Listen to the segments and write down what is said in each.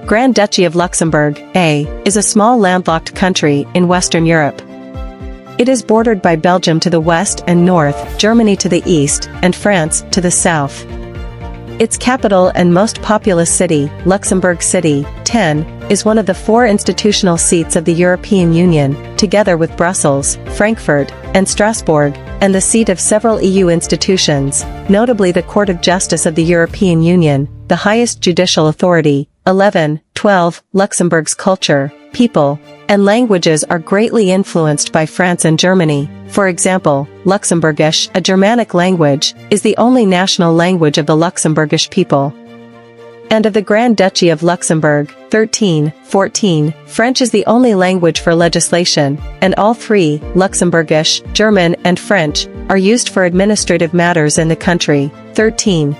Grand Duchy of Luxembourg, A, is a small landlocked country in Western Europe. It is bordered by Belgium to the west and north, Germany to the east, and France to the south. Its capital and most populous city, Luxembourg City, 10, is one of the 4 institutional seats of the European Union, together with Brussels, Frankfurt, and Strasbourg, and the seat of several EU institutions, notably the Court of Justice of the European Union, the highest judicial authority. 12. Luxembourg's culture, people, and languages are greatly influenced by France and Germany. For example, Luxembourgish, a Germanic language, is the only national language of the Luxembourgish people. And of the Grand Duchy of Luxembourg, 14. French is the only language for legislation, and all 3, Luxembourgish, German, and French, are used for administrative matters in the country. 13.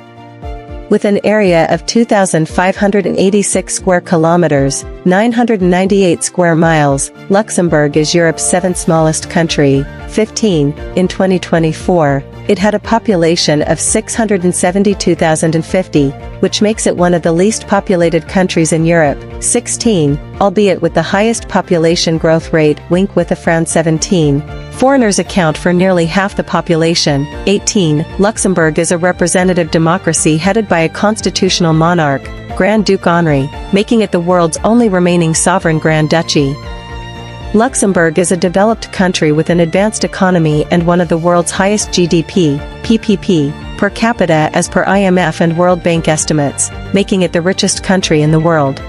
With an area of 2,586 square kilometers, 998 square miles, Luxembourg is Europe's 7th smallest country. 15. In 2024, it had a population of 672,050, which makes it one of the least populated countries in Europe. 16. Albeit with the highest population growth rate, wink with a frown. 17. Foreigners account for nearly half the population. 18. Luxembourg is a representative democracy headed by a constitutional monarch, Grand Duke Henri, making it the world's only remaining sovereign Grand Duchy. Luxembourg is a developed country with an advanced economy and one of the world's highest GDP, PPP, per capita as per IMF and World Bank estimates, making it the richest country in the world.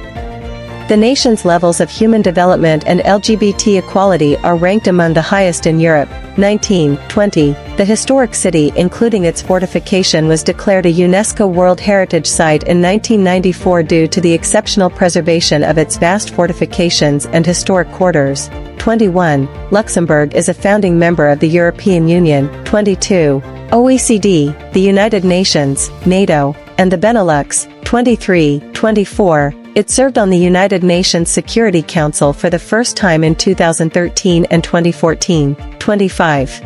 The nation's levels of human development and LGBT equality are ranked among the highest in Europe. 19. 20. The historic city, including its fortification, was declared a UNESCO World Heritage Site in 1994 due to the exceptional preservation of its vast fortifications and historic quarters. 21. Luxembourg is a founding member of the European Union. 22. OECD, the United Nations, NATO, and the Benelux. 23. 24. It served on the United Nations Security Council for the first time in 2013 and 2014. 25.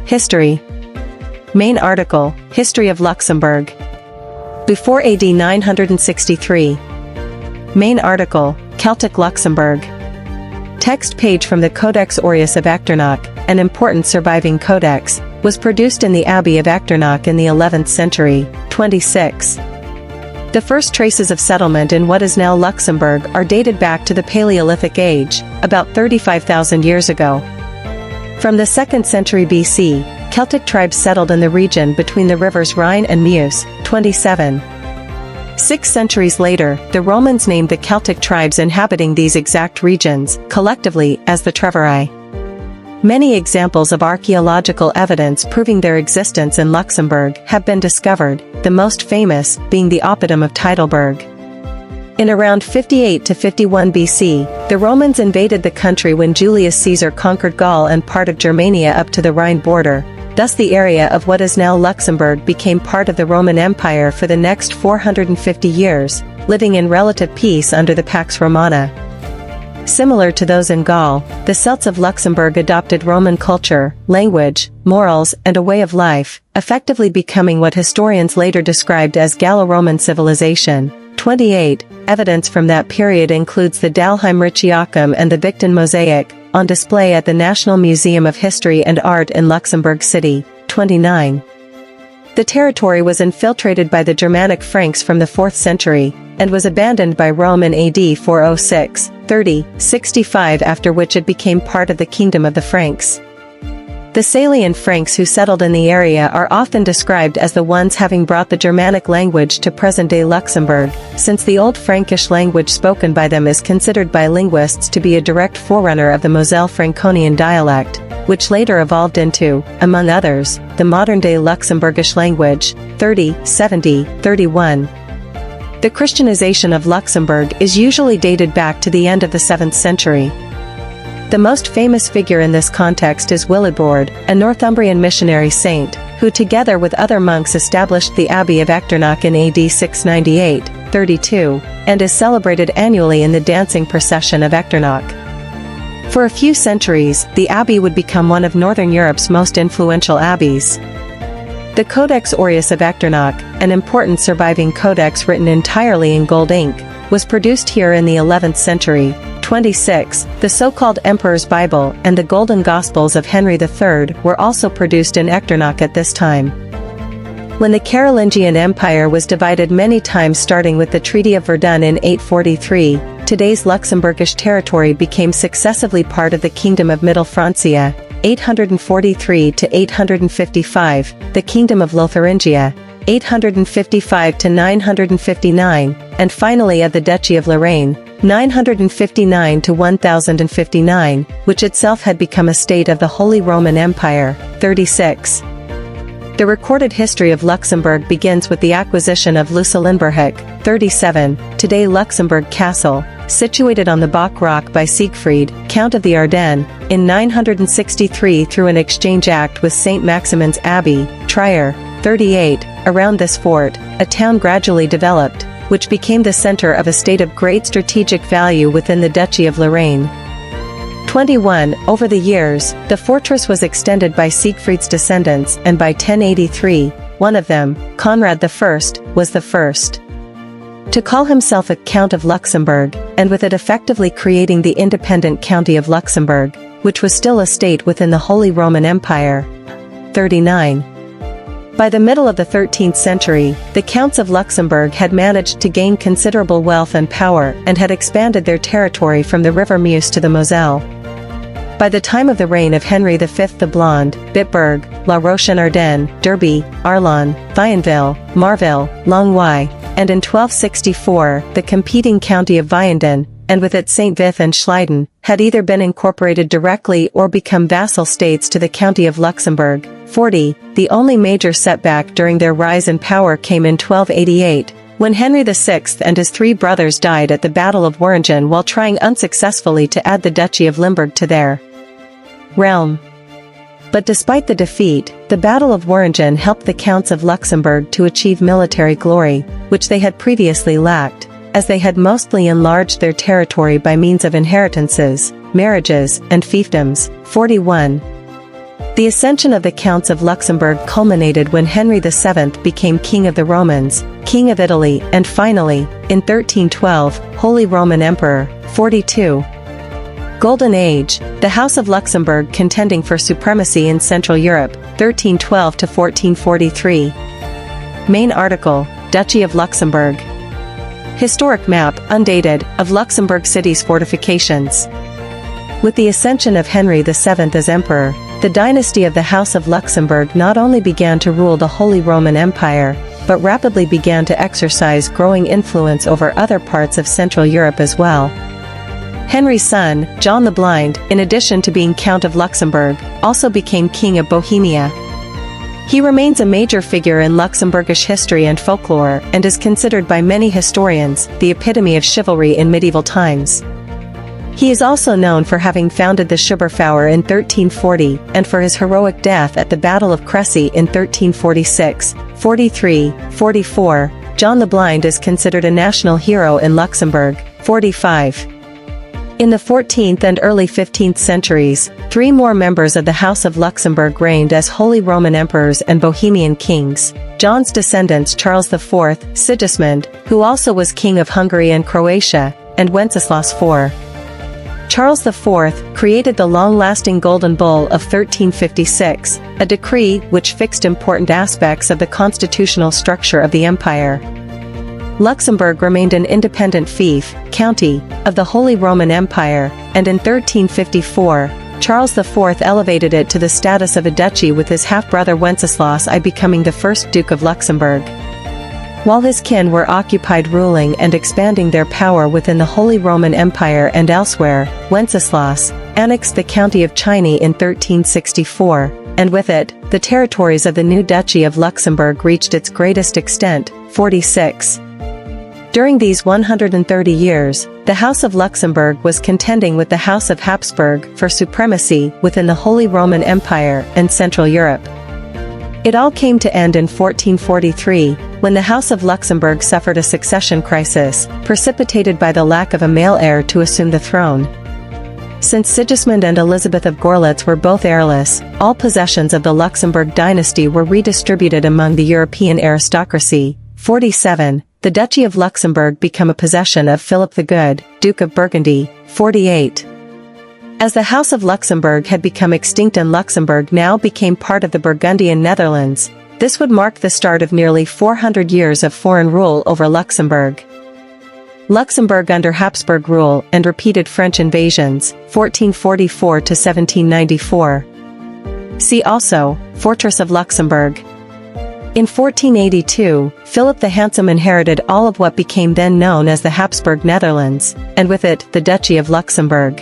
History. Main article, History of Luxembourg. Before AD 963. Main article, Celtic Luxembourg. Text page from the Codex Aureus of Achternacht, an important surviving codex, was produced in the Abbey of Achternacht in the 11th century. 26. The first traces of settlement in what is now Luxembourg are dated back to the Paleolithic Age, about 35,000 years ago. From the 2nd century BC, Celtic tribes settled in the region between the rivers Rhine and Meuse. 27. 6 centuries later, the Romans named the Celtic tribes inhabiting these exact regions, collectively, as the Treveri. Many examples of archaeological evidence proving their existence in Luxembourg have been discovered, the most famous being the Oppidum of Teutoburg. In around 58 to 51 BC, the Romans invaded the country when Julius Caesar conquered Gaul and part of Germania up to the Rhine border. Thus the area of what is now Luxembourg became part of the Roman Empire for the next 450 years, living in relative peace under the Pax Romana. Similar to those in Gaul, the Celts of Luxembourg adopted Roman culture, language, morals, and a way of life, effectively becoming what historians later described as Gallo-Roman civilization. 28. Evidence from that period includes the Dalheim Ricciacum and the Victon mosaic, on display at the National Museum of History and Art in Luxembourg City. 29. The territory was infiltrated by the Germanic Franks from the 4th century, and was abandoned by Rome in AD 406, 30, 65, after which it became part of the Kingdom of the Franks. The Salian Franks who settled in the area are often described as the ones having brought the Germanic language to present-day Luxembourg, since the Old Frankish language spoken by them is considered by linguists to be a direct forerunner of the Moselle Franconian dialect, which later evolved into, among others, the modern-day Luxembourgish language. 30, 70, 31. The Christianization of Luxembourg is usually dated back to the end of the 7th century. The most famous figure in this context is Willibrord, a Northumbrian missionary saint, who together with other monks established the Abbey of Achternacht in AD 698, 32, and is celebrated annually in the dancing procession of Achternacht. For a few centuries, the abbey would become one of Northern Europe's most influential abbeys. The Codex Aureus of Achternacht, an important surviving codex written entirely in gold ink, was produced here in the 11th century. 26. The so-called Emperor's Bible and the Golden Gospels of Henry III were also produced in Echternach at this time. When the Carolingian Empire was divided many times, starting with the Treaty of Verdun in 843, today's Luxembourgish territory became successively part of the Kingdom of Middle Francia, 843 to 855, the Kingdom of Lotharingia, 855 to 959, and finally of the Duchy of Lorraine, 959 to 1059, which itself had become a state of the Holy Roman Empire. 36. The recorded history of Luxembourg begins with the acquisition of LUXEMBOURG. 37. Today Luxembourg Castle, situated on the Bach Rock by Siegfried, Count of the Ardennes, in 963 through an exchange act with St. Maximin's Abbey, Trier. 38. Around this fort, a town gradually developed, which became the center of a state of great strategic value within the Duchy of Lorraine. 21. Over the years, the fortress was extended by Siegfried's descendants, and by 1083, one of them, Conrad I, was the first to call himself a Count of Luxembourg, and with it effectively creating the independent County of Luxembourg, which was still a state within the Holy Roman Empire. 39. By the middle of the 13th century, the Counts of Luxembourg had managed to gain considerable wealth and power and had expanded their territory from the River Meuse to the Moselle. By the time of the reign of Henry V the Blonde, Bitburg, La Roche-en-Ardenne, Derby, Arlon, Vionville, Marville, Longueuil, and in 1264, the competing county of Vianden, and with it St. Vith and Schleiden, had either been incorporated directly or become vassal states to the County of Luxembourg. 40. The only major setback during their rise in power came in 1288, when Henry VI and his three brothers died at the Battle of Werringen while trying unsuccessfully to add the Duchy of Limburg to their realm. But despite the defeat, the Battle of Werringen helped the Counts of Luxembourg to achieve military glory, which they had previously lacked, as they had mostly enlarged their territory by means of inheritances, marriages, and fiefdoms. 41. The ascension of the Counts of Luxembourg culminated when Henry VII became King of the Romans, King of Italy, and finally, in 1312, Holy Roman Emperor. 42. Golden Age, the House of Luxembourg contending for supremacy in Central Europe, 1312 to 1443. Main article, Duchy of Luxembourg. Historic map, undated, of Luxembourg city's fortifications. With the ascension of Henry VII as emperor, the dynasty of the House of Luxembourg not only began to rule the Holy Roman Empire, but rapidly began to exercise growing influence over other parts of Central Europe as well. Henry's son, John the Blind, in addition to being Count of Luxembourg, also became King of Bohemia. He remains a major figure in Luxembourgish history and folklore, and is considered by many historians the epitome of chivalry in medieval times. He is also known for having founded the Schubert in 1340, and for his heroic death at the Battle of Crécy in 1346. 43, 44. John the Blind is considered a national hero in Luxembourg. 45. In the 14th and early 15th centuries, three more members of the House of Luxembourg reigned as Holy Roman Emperors and Bohemian kings. John's descendants Charles IV, Sigismund, who also was King of Hungary and Croatia, and Wenceslas IV. Charles IV created the long-lasting Golden Bull of 1356, a decree which fixed important aspects of the constitutional structure of the empire. Luxembourg remained an independent fief, county, of the Holy Roman Empire, and in 1354, Charles IV elevated it to the status of a duchy with his half-brother Wenceslas I becoming the first Duke of Luxembourg. While his kin were occupied ruling and expanding their power within the Holy Roman Empire and elsewhere, Wenceslas annexed the county of Chiny in 1364, and with it, the territories of the new Duchy of Luxembourg reached its greatest extent. 46. During these 130 years, the House of Luxembourg was contending with the House of Habsburg for supremacy within the Holy Roman Empire and Central Europe. It all came to end in 1443, when the House of Luxembourg suffered a succession crisis, precipitated by the lack of a male heir to assume the throne. Since Sigismund and Elizabeth of Gorlitz were both heirless, all possessions of the Luxembourg dynasty were redistributed among the European aristocracy. 47. the Duchy of Luxembourg became a possession of Philip the Good, Duke of Burgundy, 48. As the House of Luxembourg had become extinct and Luxembourg now became part of the Burgundian Netherlands, this would mark the start of nearly 400 years of foreign rule over Luxembourg. Luxembourg under Habsburg rule and repeated French invasions, 1444 to 1794. See also, Fortress of Luxembourg. In 1482, Philip the Handsome inherited all of what became then known as the Habsburg Netherlands, and with it, the Duchy of Luxembourg.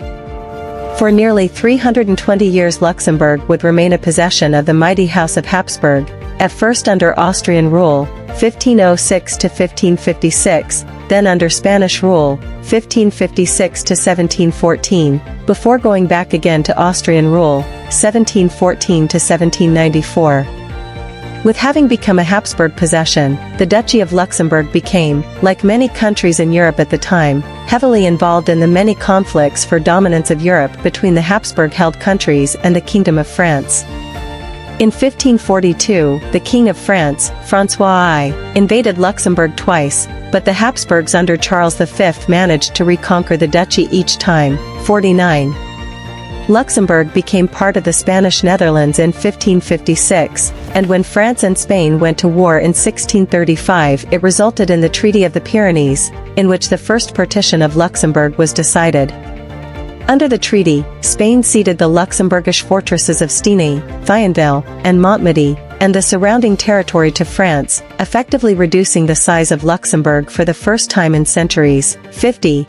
For nearly 320 years Luxembourg would remain a possession of the mighty House of Habsburg, at first under Austrian rule, 1506 to 1556, then under Spanish rule, 1556 to 1714, before going back again to Austrian rule, 1714 to 1794. With having become a Habsburg possession, the Duchy of Luxembourg became, like many countries in Europe at the time, heavily involved in the many conflicts for dominance of Europe between the Habsburg-held countries and the Kingdom of France. In 1542, the King of France, François I, invaded Luxembourg twice, but the Habsburgs under Charles V managed to reconquer the duchy each time, 49. Luxembourg became part of the Spanish Netherlands in 1556, and when France and Spain went to war in 1635 it resulted in the Treaty of the Pyrenees, in which the first partition of Luxembourg was decided. Under the treaty, Spain ceded the Luxembourgish fortresses of Stenay, Thionville, and Montmedy, and the surrounding territory to France, effectively reducing the size of Luxembourg for the first time in centuries, 50.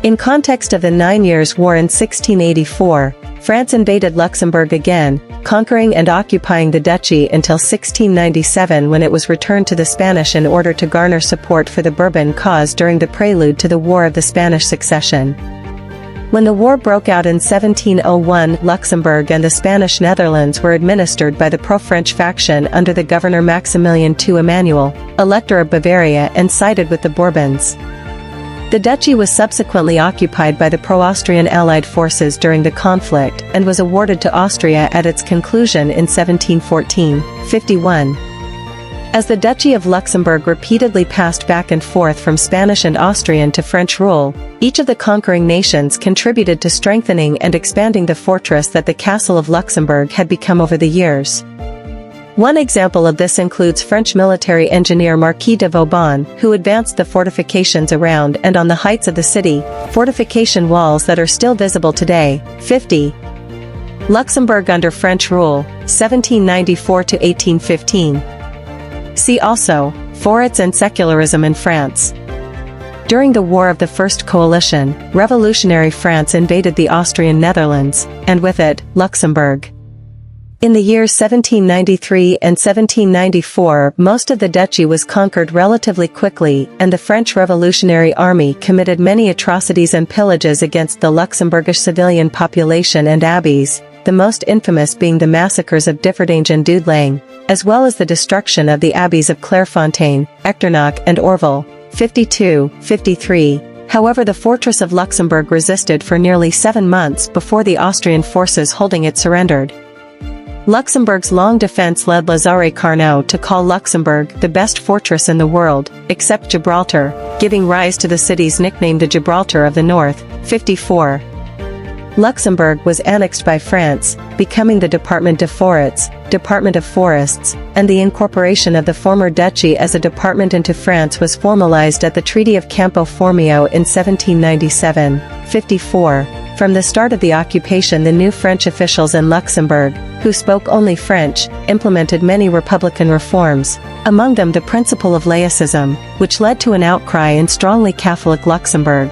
In context of the 9 Years' War in 1684, France invaded Luxembourg again, conquering and occupying the duchy until 1697 when it was returned to the Spanish in order to garner support for the Bourbon cause during the prelude to the War of the Spanish Succession. When the war broke out in 1701, Luxembourg and the Spanish Netherlands were administered by the pro-French faction under the governor Maximilian II Emmanuel, Elector of Bavaria, and sided with the Bourbons. The duchy was subsequently occupied by the pro-Austrian Allied forces during the conflict and was awarded to Austria at its conclusion in 1714, 51. As the Duchy of Luxembourg repeatedly passed back and forth from Spanish and Austrian to French rule, each of the conquering nations contributed to strengthening and expanding the fortress that the Castle of Luxembourg had become over the years. One example of this includes French military engineer Marquis de Vauban, who advanced the fortifications around and on the heights of the city, fortification walls that are still visible today, 50. Luxembourg under French rule, 1794 to 1815. See also, Forests and Secularism in France. During the War of the First Coalition, revolutionary France invaded the Austrian Netherlands, and with it, Luxembourg. In the years 1793 and 1794, most of the duchy was conquered relatively quickly, and the French Revolutionary Army committed many atrocities and pillages against the Luxembourgish civilian population and abbeys, the most infamous being the massacres of Differdange and Dudelange, as well as the destruction of the abbeys of Clairefontaine, Echternach and Orville, 52, 53. However, the fortress of Luxembourg resisted for nearly 7 months before the Austrian forces holding it surrendered. Luxembourg's long defense led Lazare Carnot to call Luxembourg the best fortress in the world, except Gibraltar, giving rise to the city's nickname the Gibraltar of the North, 54. Luxembourg was annexed by France, becoming the Department de Forêts, Department of Forests, and the incorporation of the former duchy as a department into France was formalized at the Treaty of Campo Formio in 1797, 54. From the start of the occupation, the new French officials in Luxembourg, who spoke only French, implemented many republican reforms, among them the principle of laicism, which led to an outcry in strongly Catholic Luxembourg.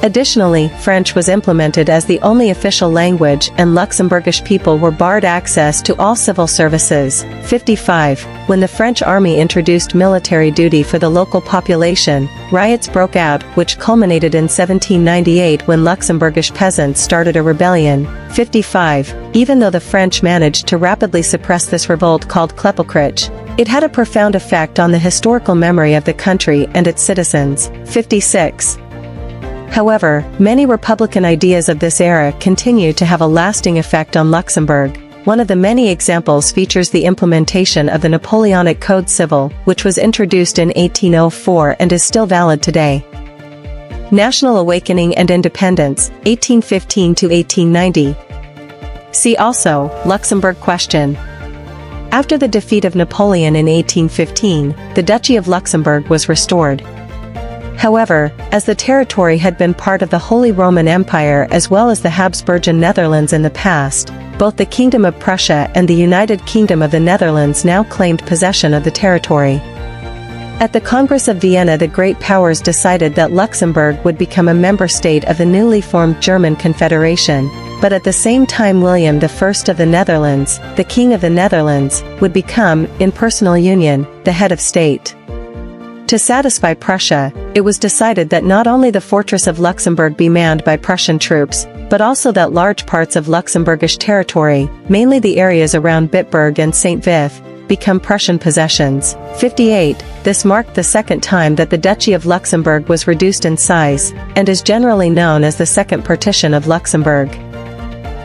Additionally, French was implemented as the only official language and Luxembourgish people were barred access to all civil services. 55. When the French army introduced military duty for the local population, riots broke out, which culminated in 1798 when Luxembourgish peasants started a rebellion. 55. Even though the French managed to rapidly suppress this revolt called Klepelkrieg, it had a profound effect on the historical memory of the country and its citizens. 56. However, many republican ideas of this era continue to have a lasting effect on Luxembourg, one of the many examples features the implementation of the Napoleonic Code Civil, which was introduced in 1804 and is still valid today. National Awakening and Independence, 1815 to 1890. See also, Luxembourg Question. After the defeat of Napoleon in 1815, the Duchy of Luxembourg was restored. However, as the territory had been part of the Holy Roman Empire as well as the Habsburgian Netherlands in the past, both the Kingdom of Prussia and the United Kingdom of the Netherlands now claimed possession of the territory. At the Congress of Vienna, the great powers decided that Luxembourg would become a member state of the newly formed German Confederation, but at the same time William I of the Netherlands, the King of the Netherlands, would become, in personal union, the head of state. To satisfy Prussia, it was decided that not only the fortress of Luxembourg be manned by Prussian troops, but also that large parts of Luxembourgish territory, mainly the areas around Bitburg and St. Vith, become Prussian possessions. 58. This marked the second time that the Duchy of Luxembourg was reduced in size, and is generally known as the Second Partition of Luxembourg.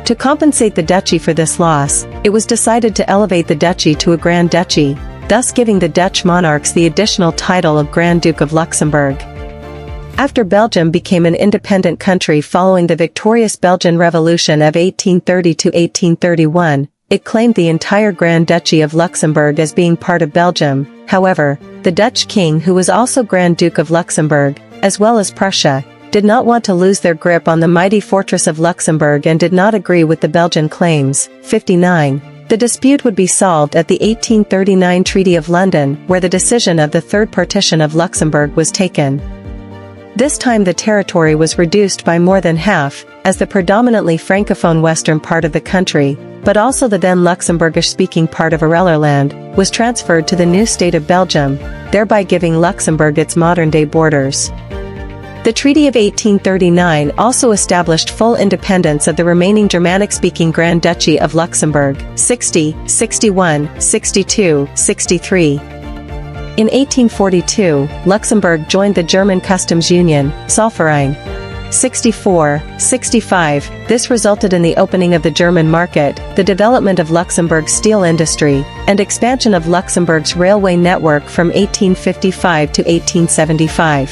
To compensate the duchy for this loss, it was decided to elevate the duchy to a Grand Duchy, thus giving the Dutch monarchs the additional title of Grand Duke of Luxembourg. After Belgium became an independent country following the victorious Belgian Revolution of 1830 to 1831, it claimed the entire Grand Duchy of Luxembourg as being part of Belgium. However, the Dutch king, who was also Grand Duke of Luxembourg, as well as Prussia, did not want to lose their grip on the mighty fortress of Luxembourg and did not agree with the Belgian claims. 59. The dispute would be solved at the 1839 Treaty of London, where the decision of the Third Partition of Luxembourg was taken. This time the territory was reduced by more than half, as the predominantly francophone western part of the country, but also the then Luxembourgish-speaking part of Arellerland, was transferred to the new state of Belgium, thereby giving Luxembourg its modern-day borders. The Treaty of 1839 also established full independence of the remaining Germanic-speaking Grand Duchy of Luxembourg. 60, 61, 62, 63. In 1842, Luxembourg joined the German customs union, Zollverein. 64, 65, this resulted in the opening of the German market, the development of Luxembourg's steel industry, and expansion of Luxembourg's railway network from 1855 to 1875.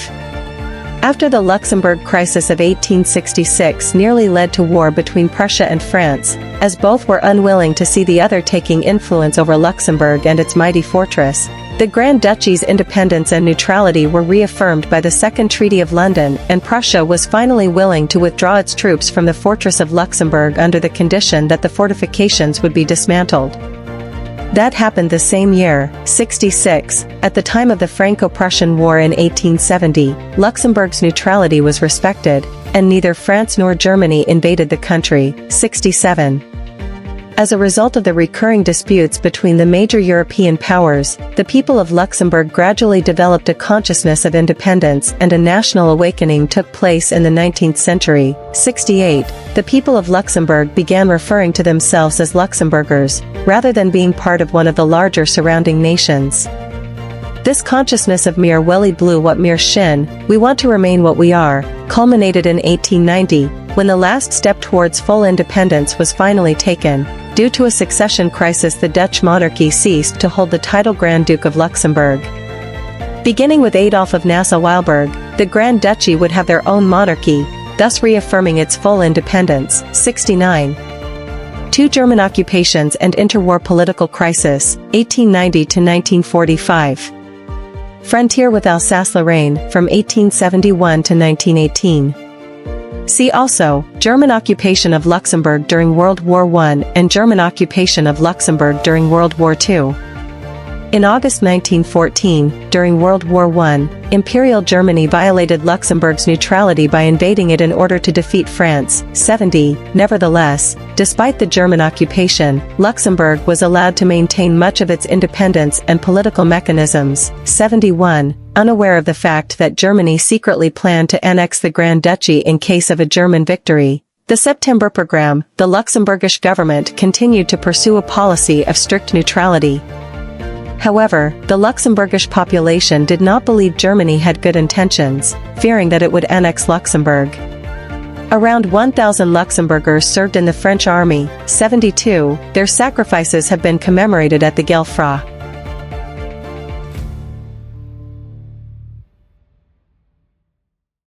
After the Luxembourg crisis of 1866 nearly led to war between Prussia and France, as both were unwilling to see the other taking influence over Luxembourg and its mighty fortress, the Grand Duchy's independence and neutrality were reaffirmed by the Second Treaty of London, and Prussia was finally willing to withdraw its troops from the fortress of Luxembourg under the condition that the fortifications would be dismantled. That happened the same year, 66, at the time of the Franco-Prussian War in 1870, Luxembourg's neutrality was respected, and neither France nor Germany invaded the country. 67. As a result of the recurring disputes between the major European powers, the people of Luxembourg gradually developed a consciousness of independence and a national awakening took place in the 19th century. 68. The people of Luxembourg began referring to themselves as Luxembourgers, rather than being part of one of the larger surrounding nations. This consciousness of mere welly blue what mere shin, we want to remain what we are, culminated in 1890, when the last step towards full independence was finally taken. Due to a succession crisis, the Dutch monarchy ceased to hold the title Grand Duke of Luxembourg. Beginning with Adolf of Nassau-Weilburg, the Grand Duchy would have their own monarchy, thus reaffirming its full independence. 69. Two German occupations and interwar political crisis, 1890 to 1945. Frontier with Alsace-Lorraine, from 1871 to 1918. See also, German occupation of Luxembourg during World War I and German occupation of Luxembourg during World War II. In August 1914, during World War I, Imperial Germany violated Luxembourg's neutrality by invading it in order to defeat France. 70. Nevertheless, despite the German occupation, Luxembourg was allowed to maintain much of its independence and political mechanisms. 71. Unaware of the fact that Germany secretly planned to annex the Grand Duchy in case of a German victory, the September Program, the Luxembourgish government continued to pursue a policy of strict neutrality. However, the Luxembourgish population did not believe Germany had good intentions, fearing that it would annex Luxembourg. Around 1,000 Luxembourgers served in the French army, 72, their sacrifices have been commemorated at the Guelfra.